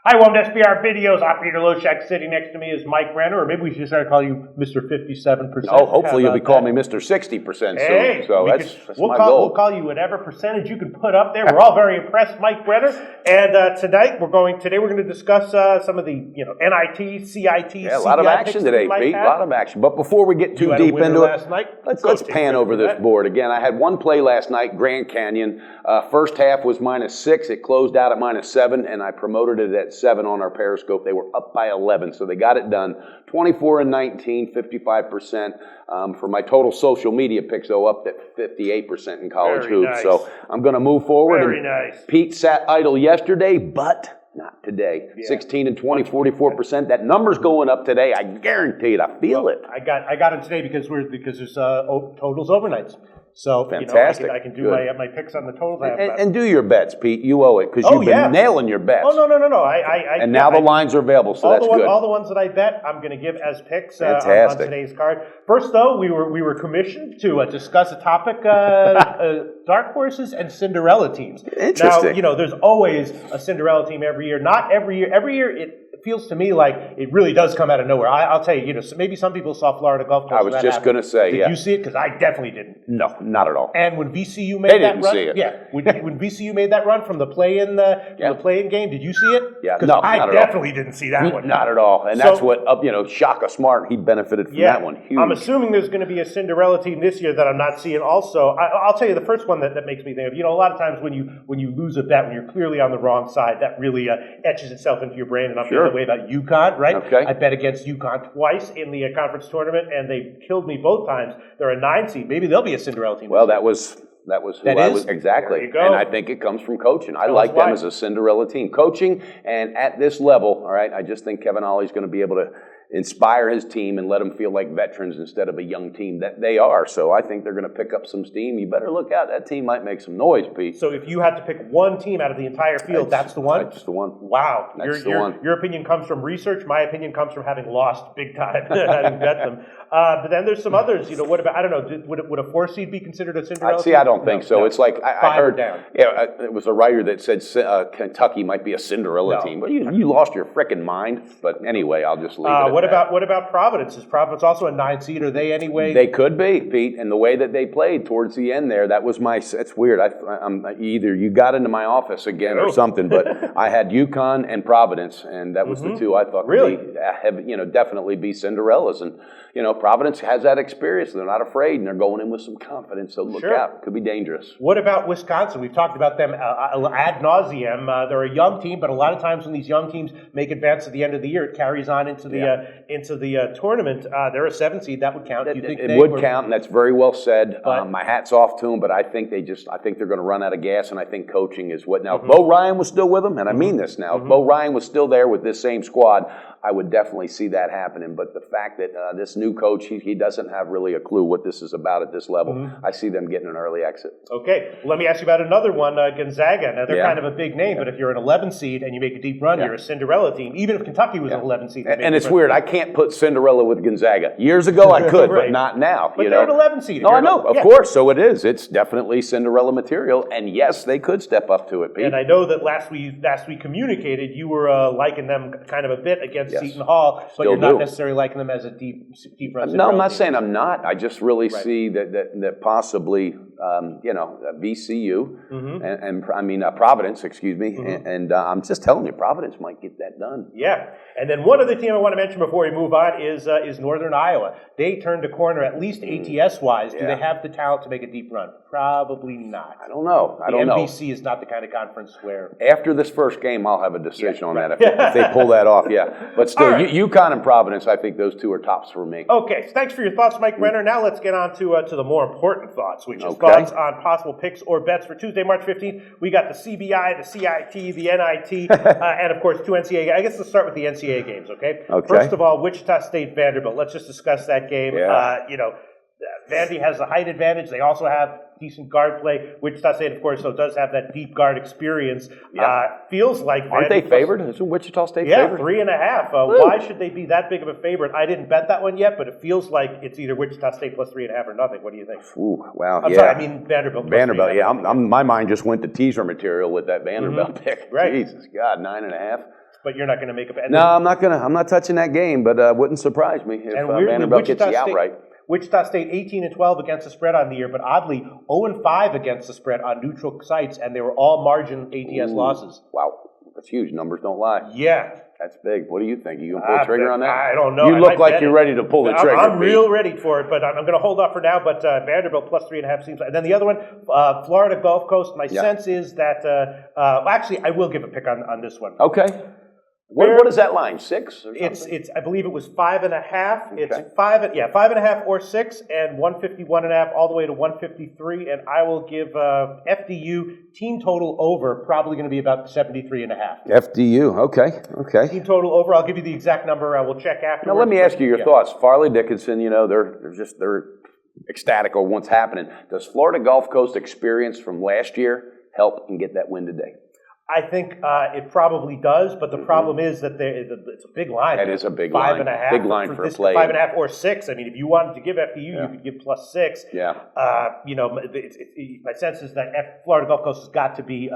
Hi, welcome to SBR Videos. I'm Peter Loshak. Sitting next to me is Mike Brenner, or maybe we should start calling you Mr. 57%. Oh, hopefully you'll be calling me Mr. 60% soon. Hey, so that's my goal. We'll call you whatever percentage you can put up there. We're all very impressed, Mike Brenner. And today we're going to discuss some of the NIT, CIT, a lot of action today, Pete. A lot of action. But before we get too deep into it, let's pan over this board again. I had one play last night, Grand Canyon. First half was -6. It closed out at -7, and I promoted it at 7 on our Periscope. They were up by 11, so they got it done. 24-19, 55%. For my total social media picks, though, up at 58% in college hoops. Nice. So I'm going to move forward. Very nice. Pete sat idle yesterday, but not today. 16 and 20, 44%. That number's going up today. I guarantee it. I feel it. I got it today because there's totals overnights. So fantastic. I can do my picks on the totals. And do your bets, Pete. You owe it because you've been nailing your bets. Oh no! And now the lines are available, so that's good. All the ones that I bet, I'm going to give as picks on today's card. First, though, we were commissioned to discuss a topic: dark horses and Cinderella teams. Interesting. Now, there's always a Cinderella team every year. Not every year. Every year it feels to me like it really does come out of nowhere. I'll tell you, maybe some people saw Florida Gulf Coast. I was just going to say, Did you see it? Because I definitely didn't. No, not at all. And when VCU made that run, see it. when VCU made that run from the play-in game, did you see it? Yeah, because I definitely didn't see that one. Not at all. And that's what Shaka Smart, he benefited from that one. Huge. I'm assuming there's going to be a Cinderella team this year that I'm not seeing. Also, I'll tell you the first one that makes me think of. A lot of times when you lose a bet when you're clearly on the wrong side, that really etches itself into your brain. And I'm feeling the way about UConn, right? Okay. I bet against UConn twice in the conference tournament, and they killed me both times. They're a 9 seed. Maybe they'll be a Cinderella team. Well, that was who I was exactly. There you go. And I think it comes from coaching. I like them as a Cinderella team. Coaching, and at this level, all right, I just think Kevin Ollie's going to be able to inspire his team and let them feel like veterans instead of a young team that they are. So I think they're going to pick up some steam. You better look out. That team might make some noise, Pete. So if you had to pick one team out of the entire field, that's the one? That's the one. Wow. That's the one. Your opinion comes from research. My opinion comes from having lost big time, having bet them. But then there's some others. What about, I don't know, would a 4 seed be considered a Cinderella team? I don't think so. It's like I heard, down. It was a writer that said Kentucky might be a Cinderella team. But you lost your frickin' mind. But anyway, I'll just leave it at that. What about Providence? Is Providence also a 9 seed? Are they anyway? They could be, Pete. And the way that they played towards the end there, that was it's weird. I'm either you got into my office again or something, but I had UConn and Providence, and that was the two I thought could definitely be Cinderellas. And Providence has that experience. They're not afraid, and they're going in with some confidence. So look out. It could be dangerous. What about Wisconsin? We've talked about them ad nauseum. They're a young team, but a lot of times when these young teams make advance at the end of the year, it carries on into the tournament. They're a 7 seed. That would count. It would count, and that's very well said. My hat's off to them, but I think they're going to run out of gas, and I think coaching is what. Now, if Bo Ryan was still with them, and I mean this now, if Bo Ryan was still there with this same squad, I would definitely see that happening. But the fact that this new coach, he doesn't have really a clue what this is about at this level, I see them getting an early exit. Okay, let me ask you about another one, Gonzaga. Now, they're kind of a big name, but if you're an 11 seed and you make a deep run, you're a Cinderella team. Even if Kentucky was an 11 seed. And it's weird. I can't put Cinderella with Gonzaga. Years ago I could, but not now. But they're an 11 seed. No, I know. Of course. So it is. It's definitely Cinderella material. And yes, they could step up to it, Pete. And I know that last we communicated, you were liking them kind of a bit against Seton Hall, but you're not necessarily liking them as a deep run. No, I'm not saying I'm not. I just really see that possibly, VCU and Providence, excuse me, and I'm just telling you, Providence might get that done. Yeah, and then one other team I want to mention before we move on is Northern Iowa. They turned a corner, at least ATS-wise. Do they have the talent to make a deep run? Probably not. I don't know. The MVC is not the kind of conference where... After this first game, I'll have a decision on that if they pull that off, But still, UConn and Providence, I think those two are tops for me. Okay, so thanks for your thoughts, Mike Brenner. Now let's get on to the more important thoughts, which is thoughts on possible picks or bets for Tuesday, March 15th. We got the CBI, the CIT, the NIT, and of course 2 NCAA. I guess let's start with the NCAA games, okay? First of all, Wichita State, Vanderbilt. Let's just discuss that game. Vandy has the height advantage. They also have decent guard play. Wichita State, of course, does have that deep guard experience. Feels like aren't they favored? Isn't Wichita State favored? 3.5. Why should they be that big of a favorite? I didn't bet that one yet, but it feels like it's either Wichita State plus 3.5 or nothing. What do you think? Ooh, wow. I'm sorry, I mean Vanderbilt. Vanderbilt, my mind just went to teaser material with that Vanderbilt pick. Right. Jesus God, 9.5. but you're not going to make a. No, I'm not touching that game, but wouldn't surprise me if Vanderbilt gets the outright. Wichita State 18-12 against the spread on the year, but oddly 0-5 against the spread on neutral sites, and they were all margin ATS losses. Wow, that's huge. Numbers don't lie. Yeah. That's big. What do you think? You gonna pull the trigger on that? I don't know. You look like you're ready to pull the trigger. I'm real ready for it, but I'm going to hold off for now. But Vanderbilt plus 3.5 seems. And then the other one, Florida Gulf Coast. My sense is that actually I will give a pick on this one. Okay. What is that line? 6? Or it's. I believe it was 5.5. Okay. It's 5.5 or 6, and 151.5 all the way to 153. And I will give FDU team total over. Probably going to be about 73.5. FDU. Okay. Team total over. I'll give you the exact number. We'll check afterwards. Now let me ask you your thoughts. Farley Dickinson. They're ecstatic over what's happening. Does Florida Gulf Coast experience from last year help and get that win today? I think it probably does, but the problem is that it's a big line. It is a big line. 5.5. Big line for a play. 5.5 or 6. I mean, if you wanted to give FDU, you could give plus 6. Yeah. My sense is that Florida Gulf Coast has got to be,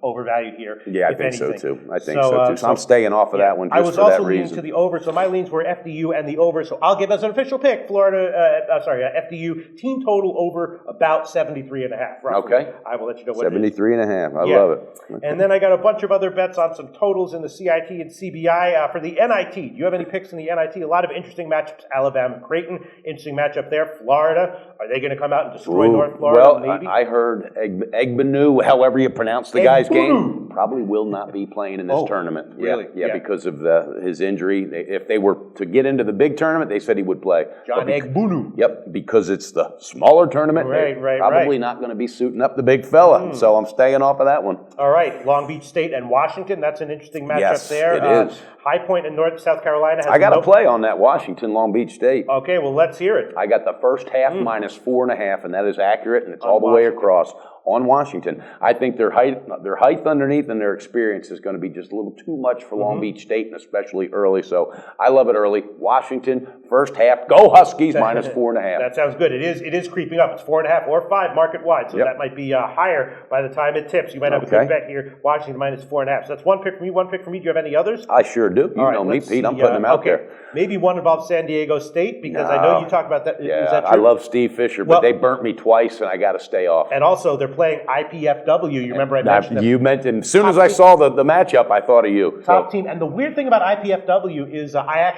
overvalued here. Yeah, I think so too. So I'm staying off of that one just for that reason. I was also leaning to the over, so my leans were FDU and the over. So I'll give as an official pick FDU team total over about 73.5. Roughly. Okay. I will let you know what 73.5. I love it. And then I got a bunch of other bets on some totals in the CIT and CBI. For the NIT, do you have any picks in the NIT? A lot of interesting matchups. Alabama, Creighton, interesting matchup there. Florida, are they going to come out and destroy North Florida? Well, maybe? I heard Egbenu, however you pronounce the guy's game, probably will not be playing in this tournament. Really? Yeah, because of his injury. If they were to get into the big tournament, they said he would play. John Egbunu. Yep, because it's the smaller tournament. Right. Probably not going to be suiting up the big fella. So I'm staying off of that one. All right. Long Beach State and Washington. That's an interesting matchup there. It is. High Point in South Carolina. I got to play on that Washington Long Beach State. Okay, well, let's hear it. I got the first half minus 4.5, and that is accurate, and it's all the way across on Washington. I think their height underneath and their experience is going to be just a little too much for Long Beach State, and especially early. So I love it early. Washington, first half, go Huskies, minus 4.5. That sounds good. It is creeping up. It's 4.5 or 5 market wide, so that might be higher by the time it tips. You might have a good bet here. Washington minus 4.5. So that's one pick for me. One pick for me. Do you have any others? I sure do. You know me, Pete. I'm putting them out there. Maybe one involves San Diego State because I know you talk about that. Yeah, is that true? I love Steve Fisher, but they burnt me twice, and I got to stay off. And also, they're playing IPFW. You remember I mentioned them. You mentioned, as soon as I saw the matchup, I thought of you. Top team. And the weird thing about IPFW is I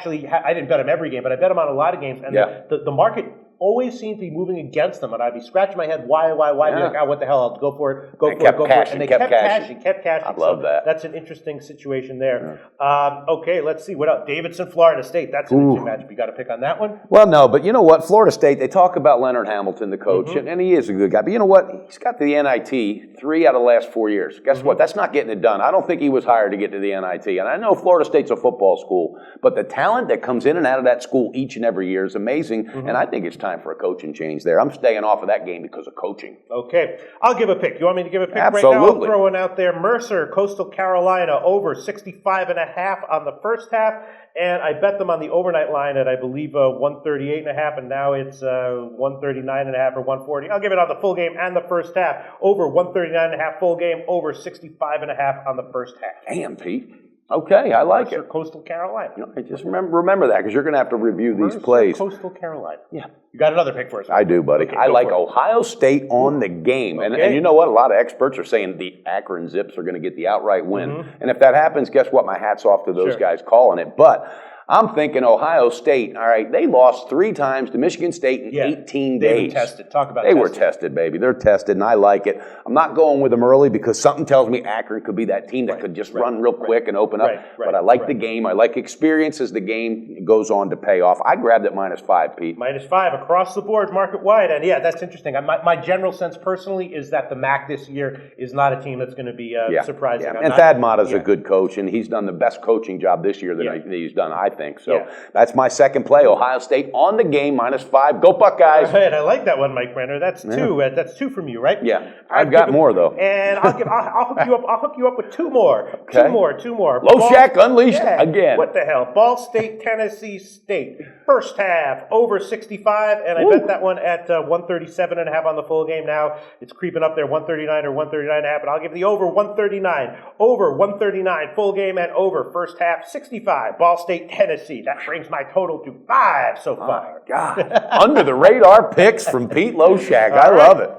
didn't bet them every game, but I bet them on a lot of games. And the market always seemed to be moving against them, and I'd be scratching my head, why? Be like, what the hell, I'll go for it, go for it. And they kept cashing. I love that. That's an interesting situation there. Okay, let's see, what else? Davidson, Florida State, that's an interesting matchup. You got to pick on that one? Well, no, but you know what? Florida State, they talk about Leonard Hamilton, the coach, and he is a good guy, but you know what? He's got the NIT 3 out of the last 4 years. Guess what? That's not getting it done. I don't think he was hired to get to the NIT, and I know Florida State's a football school, but the talent that comes in and out of that school each and every year is amazing, and I think it's time for a coaching change there. I'm staying off of that game because of coaching. Okay. I'll give a pick. You want me to give a pick Absolutely. right now? I'll throw one out there. Mercer, Coastal Carolina, over 65.5 on the first half. And I bet them on the overnight line at, I believe, 138.5, and now it's 139.5 or 140. I'll give it on the full game and the first half. Over 139.5 full game, over 65.5 on the first half. Damn, Pete. Okay, I like Mercer, it. Coastal Carolina. Just remember that because you're going to have to review these plays. Coastal Carolina. Yeah. You got another pick for us? I do, buddy. Okay, I like Ohio State on the game. And you know what? A lot of experts are saying the Akron Zips are going to get the outright win. And if that happens, guess what? My hat's off to those guys calling it. But I'm thinking Ohio State, all right, they lost 3 times to Michigan State in 18 days. They were tested. Talk about They were tested, baby. They're tested, and I like it. I'm not going with them early because something tells me Akron could be that team that could just run real quick and open up. But I like the game. I like experience as the game goes on to pay off. I grabbed it -5, Pete. -5 across the board, market wide. And that's interesting. My general sense personally is that the MAC this year is not a team that's going to be surprising. And Thad Matta's a good coach, and he's done the best coaching job this year that he's done, I think. think. So that's my second play. Ohio State on the game, -5. Go Buckeyes. All right, I like that one, Mike Brenner. That's two. That's two from you, right? Yeah. I've got more, though. And I'll hook you up. I'll hook you up with two more. Okay. Two more. Loshak unleashed again. What the hell? Ball State, Tennessee State. First half, over 65, and I bet that one at 137.5 on the full game now. It's creeping up there, 139 or 139.5, but I'll give the over 139. Over 139, full game and over. First half, 65. Ball State, Tennessee. That brings my total to 5 so far. Oh, God. Under the radar picks from Pete Loshak. I love it.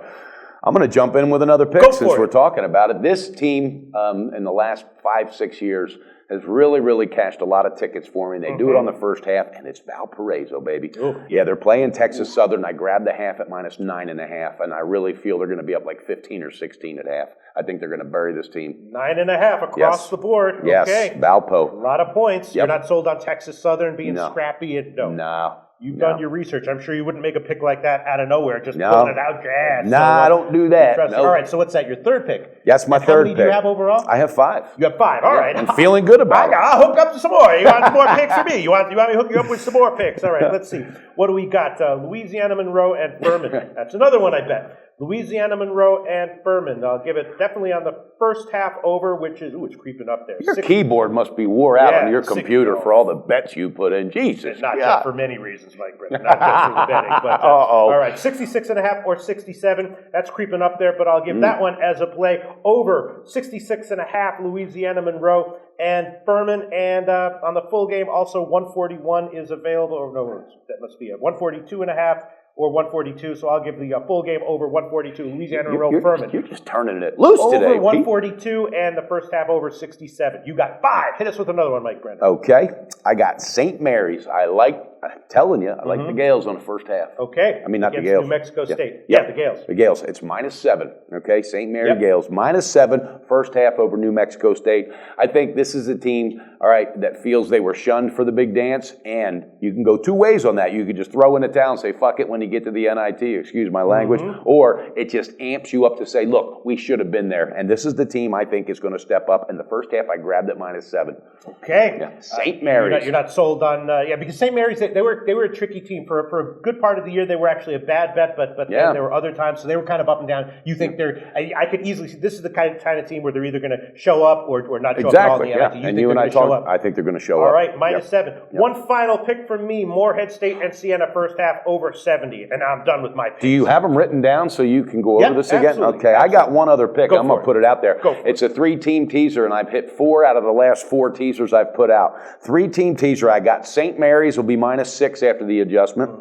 I'm going to jump in with another pick since we're talking about it. This team in the last 5-6 years has really cashed a lot of tickets for me. They do it on the first half, and it's Valparaiso, baby. Ooh. Yeah, they're playing Texas Southern. I grabbed the half at -9.5, and I really feel they're going to be up like 15 or 16 at half. I think they're going to bury this team. 9.5 across the board. Yes, okay. Valpo. A lot of points. Yep. You're not sold on Texas Southern being scrappy? No. You've done your research. I'm sure you wouldn't make a pick like that out of nowhere, just pulling it out your ass. I don't do that. All right, so what's that, your third pick? Yes, my third pick. How many do you have overall? I have 5. You have 5, all right. I'm feeling good about it. I'll hook up to some more. You want some more picks for me? You want me to hook you up with some more picks? All right, let's see. What do we got? Louisiana, Monroe, and Furman. That's another one, I bet. Louisiana, Monroe, and Furman. I'll give it definitely on the first half over, which is, it's creeping up there. Your keyboard must be wore out on your computer for all the bets you put in. Jesus. Not just for many reasons, Mike Brenner. Not just for the betting. But, all right, 66.5 or 67. That's creeping up there, but I'll give that one as a play over 66.5 Louisiana, Monroe, and Furman. And on the full game, also 141 is available. Or no, that must be 142.5. Or 142, so I'll give the full game over 142. Louisiana, Monroe, Furman. You're just turning it loose today. Over 142 and the first half over 67. You got 5. Hit us with another one, Mike Brenner. Okay. I got St. Mary's. I'm telling you, I like the Gales on the first half. Okay. I mean, not against the Gales. New Mexico State. Yeah, the Gales. The Gales. It's -7. Okay. St. Mary Gales. -7. First half over New Mexico State. I think this is a team, all right, that feels they were shunned for the big dance. And you can go two ways on that. You could just throw in the towel and say, fuck it when you get to the NIT, excuse my language. Or it just amps you up to say, look, we should have been there. And this is the team I think is going to step up. In the first half, I grabbed it -7. Okay. Yeah. St. Mary's. You're not sold on, because St. Mary's, they were a tricky team. For a good part of the year, they were actually a bad bet, but then there were other times, so they were kind of up and down. You think I could easily see this is the kind of team where they're either going to show up or not show up at all in the NIT. And you and I talk, I think they're going to show up. All right, -7. One final pick from me, Morehead State and Siena first half over 70, and I'm done with my picks. Do you have them written down so you can go over this again? Absolutely. Okay, I got one other pick. I'm going to put it out there. It's a 3-team teaser, and I've hit 4 out of the last 4 teasers I've put out. 3-team teaser, I got St. Mary's will be -6 after the adjustment.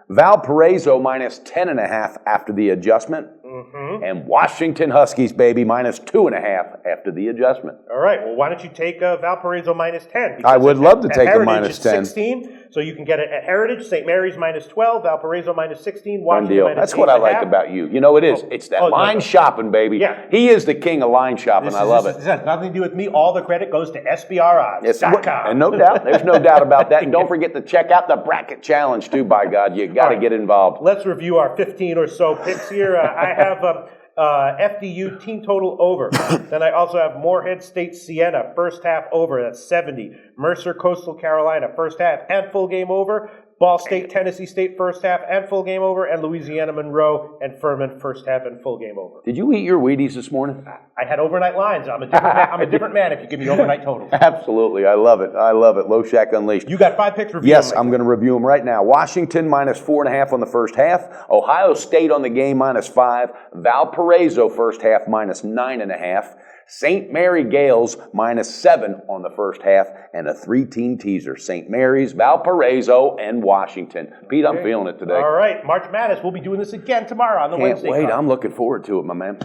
Valparaiso -10.5 after the adjustment. And Washington Huskies, baby, -2.5 after the adjustment. All right. Well, why don't you take Valparaiso -10? I would love to take a -10. 16, so you can get it at Heritage. St. Mary's -12, Valparaiso -16, Washington -8.5. That's what I like about you. You know it is. It's that line shopping, baby. Yeah. He is the king of line shopping. I love it. This has nothing to do with me. All the credit goes to SBRodds.com. And no doubt. There's no doubt about that. And don't forget to check out the bracket challenge, too, by God. You got to get involved. Let's review our 15 or so picks here. I have FDU team total over. Then I also have Morehead State Siena first half over. That's 70. Mercer Coastal Carolina first half and full game over. Ball State, Tennessee State first half and full game over, and Louisiana, Monroe, and Furman first half and full game over. Did you eat your Wheaties this morning? I had overnight lines. I'm a different man if you give me overnight totals. Absolutely. I love it. I love it. Loshak Unleashed. You got 5 picks. Review Yes, I'm going to review them right now. Washington -4.5 on the first half. Ohio State on the game -5. Valparaiso first half -9.5. St. Mary Gales -7 on the first half, and a 3-team teaser. St. Mary's, Valparaiso, and Washington. Pete, I'm feeling it today. All right, March Madness. We'll be doing this again tomorrow on the Wednesday. Can't wait. I'm looking forward to it, my man.